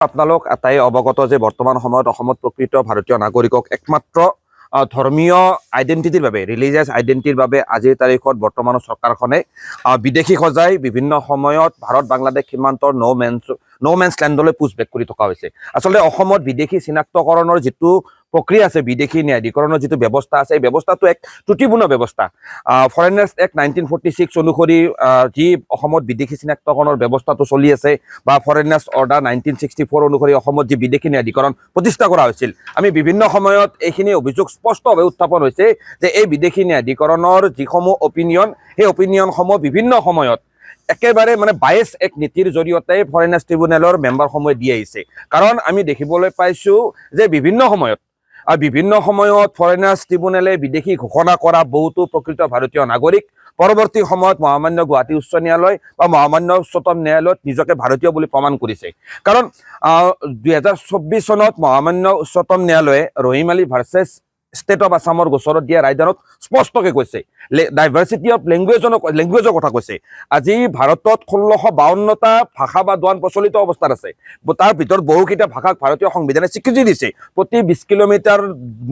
আপোনালোক আটাই অৱগত যে বৰ্তমান সময়ত অসমত প্ৰকৃত ভাৰতীয় নাগৰিকক একমাত্ৰ ধৰ্মীয় আইডেণ্টিটিৰ বাবে ৰিলিজিয়াছ আইডেণ্টিটিৰ বাবে আজিৰ তাৰিখত বৰ্তমানৰ চৰকাৰখনে বিদেশী সজাই বিভিন্ন সময়ত ভাৰত বাংলাদেশ সীমান্তৰ ন' মেন্স লেণ্ডলৈ পুছবেক কৰি থকা হৈছে। আচলতে অসমত বিদেশী চিনাক্তকৰণৰ যিটো প্ৰক্ৰিয়া আছে, বিদেশী ন্যায়াধিকৰণৰ যিটো ব্যৱস্থা আছে, এই ব্যৱস্থাটো এক ত্ৰুটিপূৰ্ণ ব্যৱস্থা। ফৰেইনাৰ্ছ এক্ট 1946 অনুসৰি যি অসমত বিদেশী চিনাক্তকৰণৰ ব্যৱস্থাটো চলি আছে বা ফৰেইনাৰ্ছ অৰ্ডাৰ 1964 অনুসৰি অসমত যি বিদেশী ন্যায়াধিকৰণ প্ৰতিষ্ঠা কৰা হৈছিল, আমি বিভিন্ন সময়ত এইখিনি অভিযোগ স্পষ্টভাৱে উত্থাপন হৈছে যে এই বিদেশী ন্যায়াধিকৰণৰ যিসমূহ অপিনিয়ন, সেই অপিনিয়নসমূহ বিভিন্ন সময়ত একেবাৰে বায়েছ এক নীতিৰ জৰিয়তে ফৰেইনাৰ্ছ ট্ৰিব্যুনেলৰ মেম্বাৰসমূহে দি আহিছে। কাৰণ আমি দেখিবলৈ পাইছোঁ যে বিভিন্ন সময়ত ফৰেইনাৰ্ছ ট্ৰিব্যুনেলে বিদেশী ঘোষণা কৰা বহুতো প্ৰকৃত ভাৰতীয় নাগৰিক পৰৱৰ্তী সময়ত মহামান্য গুৱাহাটী উচ্চ ন্যায়ালয় বা মহামান্য উচ্চতম ন্যায়ালয়ত নিজকে ভাৰতীয় বুলি প্ৰমাণ কৰিছে। কাৰণ 2024 চনত মহামান্য উচ্চতম ন্যায়ালয়ে Rahim Ali versus state of আছামৰ গোচৰত দিয়া ৰায়দানত স্পষ্টকৈ কৈছে, ডাইভাৰ্চিটি অফ লেংগুৱেজৰ কথা কৈছে। আজি ভাৰতত 1652টা ভাষা বা দোৱান প্ৰচলিত অৱস্থাত আছে। তাৰ ভিতৰত বহুকেইটা ভাষাক ভাৰতীয় সংবিধানে স্বীকৃতি দিছে। প্ৰতি 20 কিলোমিটাৰ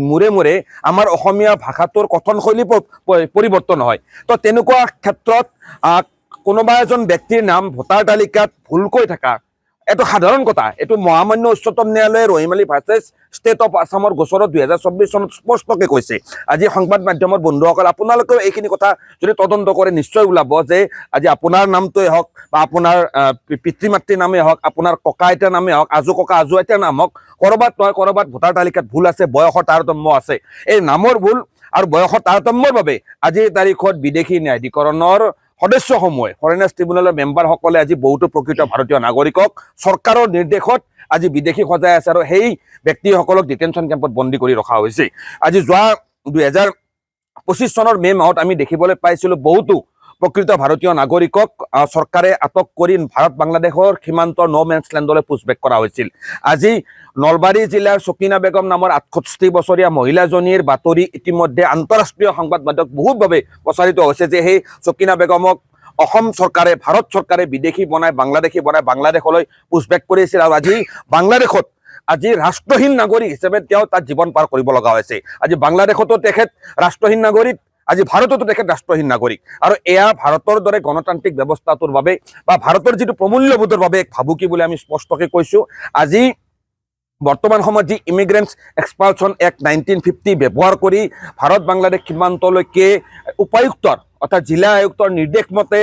মূৰে মূৰে আমাৰ অসমীয়া ভাষাটোৰ কথনশৈলী পৰিৱৰ্তন হয়। তো তেনেকুৱা ক্ষেত্ৰত কোনোবা এজন ব্যক্তিৰ নাম ভোটাৰ তালিকাত ভুলকৈ থকা এইটো সাধাৰণ কথা। এইটো মহামান্য উচ্চতম ন্যায়ালয়ে Rahim Ali versus state of আছামৰ গোচৰত 2024 চনত স্পষ্টকৈ কৈছে। আজি সংবাদ মাধ্যমৰ বন্ধুসকল, আপোনালোকেও এইখিনি কথা যদি তদন্ত কৰে নিশ্চয় ওলাব যে আজি আপোনাৰ নামটোৱে হওক বা আপোনাৰ পিতৃ মাতৃৰ নামেই হওক, আপোনাৰ ককা আইতাৰ নামেই হওক, আজু ককা আজু আইতাৰ নাম হওক, ক'ৰবাত নহয় ক'ৰবাত ভোটাৰ তালিকাত ভুল আছে, বয়সৰ তাৰতম্য আছে। এই নামৰ ভুল আৰু বয়সৰ তাৰতম্যৰ বাবে আজিৰ তাৰিখত বিদেশী ন্যায়াধিকৰণৰ সদস্যসমূহে, ফৰেইনাৰ্ছ ট্ৰিব্যুনেলৰ মেম্বাৰসকলে আজি বহুতো প্ৰকৃত ভাৰতীয় নাগৰিকক চৰকাৰৰ নিৰ্দেশত আজি বিদেশী সজাই আছে আৰু সেই ব্যক্তিসকলক ডিটেনশ্যন কেম্পত বন্দী কৰি ৰখা হৈছে। আজি যোৱা 2025 চনৰ মে' মাহত আমি দেখিবলৈ পাইছিলোঁ বহুতো প্ৰকৃত ভাৰতীয় নাগৰিকক চৰকাৰে আটক কৰি ভাৰত বাংলাদেশৰ সীমান্তৰ ন' মেন্স লেণ্ডলৈ পুছবেক কৰা হৈছিল। আজি নলবাৰী জিলাৰ চকিনা বেগম নামৰ 68 বছৰীয়া মহিলাজনীৰ বাতৰি ইতিমধ্যে আন্তঃৰাষ্ট্ৰীয় সংবাদ মাধ্যমত বহুতভাৱে প্ৰচাৰিত হৈছে যে সেই চকিনা বেগমক অসম চৰকাৰে, ভাৰত চৰকাৰে বিদেশী বনাই বাংলাদেশলৈ পুছবেক কৰিছিল আৰু আজি বাংলাদেশত ৰাষ্ট্ৰহীন নাগৰিক হিচাপে তেওঁ তাত জীৱন পাৰ কৰিব লগা হৈছে। আজি বাংলাদেশতো তেখেত ৰাষ্ট্ৰহীন নাগৰিক, আজি ভাৰততো তেখেত ৰাষ্ট্ৰহীন নাগৰিক। আৰু এয়া ভাৰতৰ দৰে গণতান্ত্ৰিক ব্যৱস্থাটোৰ বাবে বা ভাৰতৰ যিটো প্ৰমূল্যবোধৰ বাবে এক ভাবুকি বুলি আমি স্পষ্টকৈ কৈছোঁ। আজি বৰ্তমান সময়ত যি ইমিগ্ৰেণ্টছ এক্সপালচন এক্ট 1950 ব্যৱহাৰ কৰি ভাৰত বাংলাদেশ সীমান্তলৈকে উপায়ুক্তৰ অৰ্থাৎ জিলা আয়ুক্তৰ নিৰ্দেশ মতে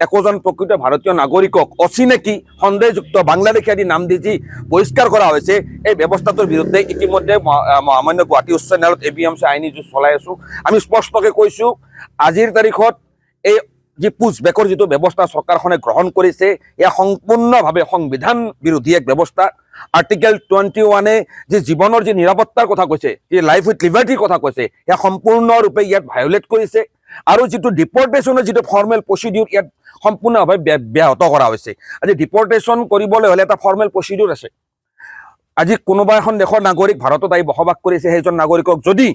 একোজন প্ৰকৃত ভাৰতীয় নাগৰিকক অচিনাকি সন্দেহযুক্ত বাংলাদেশী আদি নাম দি যি বহিষ্কাৰ কৰা হৈছে, এই ব্যৱস্থাটোৰ বিৰুদ্ধে ইতিমধ্যে মহামান্য গুৱাহাটী উচ্চ ন্যায়ালয়ত ABMC আইনী যুঁজ চলাই আছোঁ। আমি স্পষ্টকৈ কৈছোঁ, আজিৰ তাৰিখত এই যি পুছবেকৰ যিটো ব্যৱস্থা চৰকাৰখনে গ্ৰহণ কৰিছে, এয়া সম্পূৰ্ণভাৱে সংবিধান বিৰোধী এক ব্যৱস্থা। আৰ্টিকেল 21 যি জীৱনৰ যি নিৰাপত্তাৰ কথা কৈছে, যি লাইফ উইথ লিবাৰ্টিৰ কথা কৈছে, এয়া সম্পূৰ্ণৰূপে ইয়াত ভায়োলেট কৰিছে। আৰু যিটো ডিপৰ্টেশ্যনৰ যিটো ফৰ্মেল প্ৰচিডিউৰ, ইয়াত সম্পূৰ্ণভাৱে ব্যাহত কৰা হৈছে। আজি ডিপৰ্টেশ্যন কৰিবলৈ হ'লে এটা ফৰ্মেল প্ৰচিডিউৰ আছে। আজি কোনোবা এখন দেশৰ নাগৰিক ভাৰতত আহি বসবাস কৰিছে, সেইজন নাগৰিকক যদি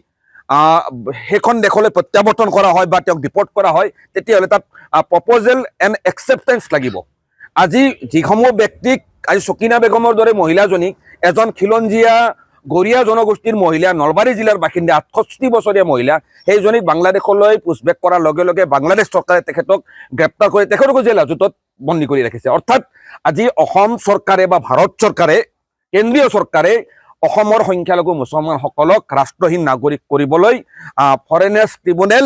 সেইখন দেশলৈ প্ৰত্যাৱৰ্তন কৰা হয় বা তেওঁক ডিপৰ্ট কৰা হয়, তেতিয়াহ'লে তাত প্ৰপ'জেল এণ্ড একচেপ্টেঞ্চ লাগিব। আজি যিসমূহ ব্যক্তিক, আজি চকিনা বেগমৰ দৰে মহিলাজনীক, এজন খিলঞ্জীয়া গৰীয়া জনগোষ্ঠীৰ মহিলা, নলবাৰী জিলাৰ বাসিন্দা 68 বছৰীয়া মহিলা, সেইজনীক বাংলাদেশলৈ পুছবেক কৰাৰ লগে লগে বাংলাদেশ চৰকাৰে তেখেতক গ্ৰেপ্তাৰ কৰি তেখেতকো জেল হাজতত বন্দী কৰি ৰাখিছে। অৰ্থাৎ আজি অসম চৰকাৰে বা ভাৰত চৰকাৰে, কেন্দ্ৰীয় চৰকাৰে অসমৰ সংখ্যালঘু মুছলমানসকলক ৰাষ্ট্ৰহীন নাগৰিক কৰিবলৈ ফৰেইনাৰ্ছ ট্ৰিব্যুনেল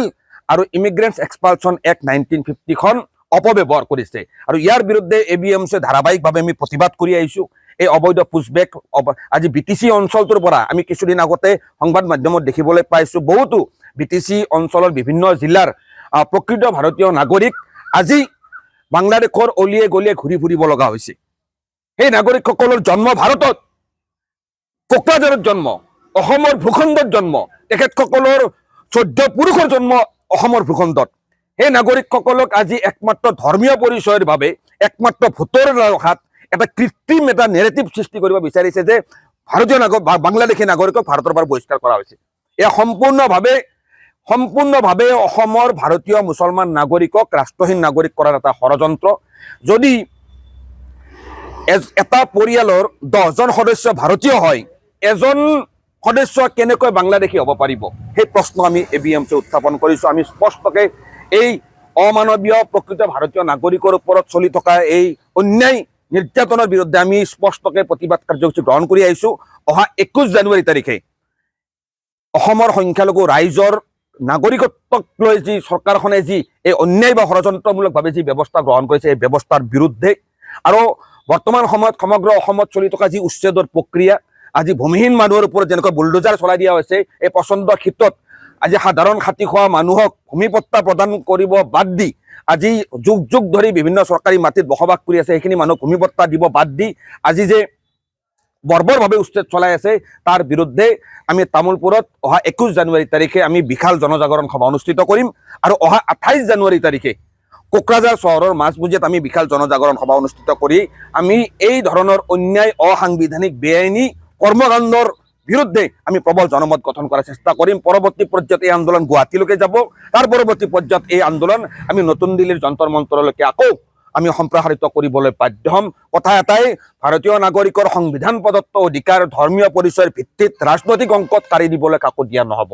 আৰু ইমিগ্ৰেণ্টছ এক্সপালচন এক্ট 1950খন অপব্যৱহাৰ কৰিছে। আৰু ইয়াৰ বিৰুদ্ধে ABMC ধাৰাবাহিকভাৱে আমি প্ৰতিবাদ কৰি আহিছোঁ। এই অবৈধ পুছবেক আজি BTC অঞ্চলটোৰ পৰা আমি কিছুদিন আগতে সংবাদ মাধ্যমত দেখিবলৈ পাইছোঁ, বহুতো BTC অঞ্চলৰ বিভিন্ন জিলাৰ প্ৰকৃত ভাৰতীয় নাগৰিক আজি বাংলাদেশৰ অলিয়ে গলিয়ে ঘূৰি ফুৰিব লগা হৈছে। সেই নাগৰিকসকলৰ জন্ম ভাৰতত, কোকৰাঝাৰত জন্ম, অসমৰ ভূখণ্ডত জন্ম, তেখেতসকলৰ 14 পুৰুষৰ জন্ম অসমৰ ভূখণ্ডত। সেই নাগৰিকসকলক আজি একমাত্ৰ ধৰ্মীয় পৰিচয়ৰ বাবে, একমাত্ৰ ভোটৰ ৰখাত এটা কৃত্ৰিম এটা নেৰেটিভ সৃষ্টি কৰিব বিচাৰিছে যে ভাৰতীয় বাংলাদেশী নাগৰিকক ভাৰতৰ পৰা বহিষ্কাৰ কৰা হৈছে। এয়া সম্পূৰ্ণভাৱে অসমৰ ভাৰতীয় মুছলমান নাগৰিকক ৰাষ্ট্ৰহীন নাগৰিক কৰাৰ এটা ষড়যন্ত্ৰ। যদি এটা পৰিয়ালৰ 10জন সদস্য ভাৰতীয় হয়, এজন সদস্য কেনেকৈ বাংলাদেশী হ'ব পাৰিব? সেই প্ৰশ্ন আমি ABMC উত্থাপন কৰিছোঁ। আমি স্পষ্টকে এই অমানৱীয় প্ৰকৃত ভাৰতীয় নাগৰিকৰ ওপৰত চলি থকা এই অন্যায় নিৰ্যাতনৰ বিৰুদ্ধে আমি স্পষ্টকে প্ৰতিবাদ কাৰ্যসূচী গ্ৰহণ কৰি আহিছোঁ। অহা 21 জানুৱাৰী তাৰিখে অসমৰ সংখ্যালঘু ৰাইজৰ নাগৰিকত্বক লৈ যি চৰকাৰখনে যি এই অন্যায় বা ষড়যন্ত্ৰমূলকভাৱে যি ব্যৱস্থা গ্ৰহণ কৰিছে, এই ব্যৱস্থাৰ বিৰুদ্ধে আৰু বৰ্তমান সময়ত সমগ্ৰ অসমত চলি থকা যি উচ্ছেদৰ প্ৰক্ৰিয়া, আজি ভূমিহীন মানুহৰ ওপৰত যেনেকৈ বুলডোজাৰ চলাই দিয়া হৈছে, এই প্ৰচণ্ড শীতত আজি সাধাৰণ খাতি খোৱা মানুহক ভূমিপট্টা প্ৰদান কৰিব বাদ দি, আজি যুগ যুগ ধৰি বিভিন্ন চৰকাৰী মাটিত বসবাস কৰি আছে সেইখিনি মানুহক ভূমিপট্টা দিব বাদ দি আজি যে বৰ্বৰভাৱে উচ্ছেদ চলাই আছে, তাৰ বিৰুদ্ধে আমি তামোলপুৰত অহা 21 জানুৱাৰী তাৰিখে আমি বিশাল জনজাগৰণ সভা অনুষ্ঠিত কৰিম। আৰু অহা 28 জানুৱাৰী তাৰিখে কোকৰাঝাৰ চহৰৰ মাজমজিয়াত আমি বিশাল জনজাগৰণ সভা অনুষ্ঠিত কৰি আমি এই ধৰণৰ অন্যায়, অসাংবিধানিক, বেআইনী কৰ্মকাণ্ডৰ বিৰুদ্ধে আমি প্ৰবল জনমত গঠন কৰাৰ চেষ্টা কৰিম। পৰৱৰ্তী পৰ্যায়ত এই আন্দোলন গুৱাহাটীলৈকে যাব, তাৰ পৰৱৰ্তী পৰ্যায়ত এই আন্দোলন আমি নতুন দিল্লীৰ যন্তৰ মন্তৰলৈকে আকৌ আমি সম্প্ৰসাৰিত কৰিবলৈ বাধ্য হ'ম। কথা এটাই, ভাৰতীয় নাগৰিকৰ সংবিধান প্ৰদত্ত অধিকাৰ ধৰ্মীয় পৰিচয়ৰ ভিত্তিত ৰাজনৈতিক অংকত কাঢ়ি দিবলৈ কাকো দিয়া নহ'ব।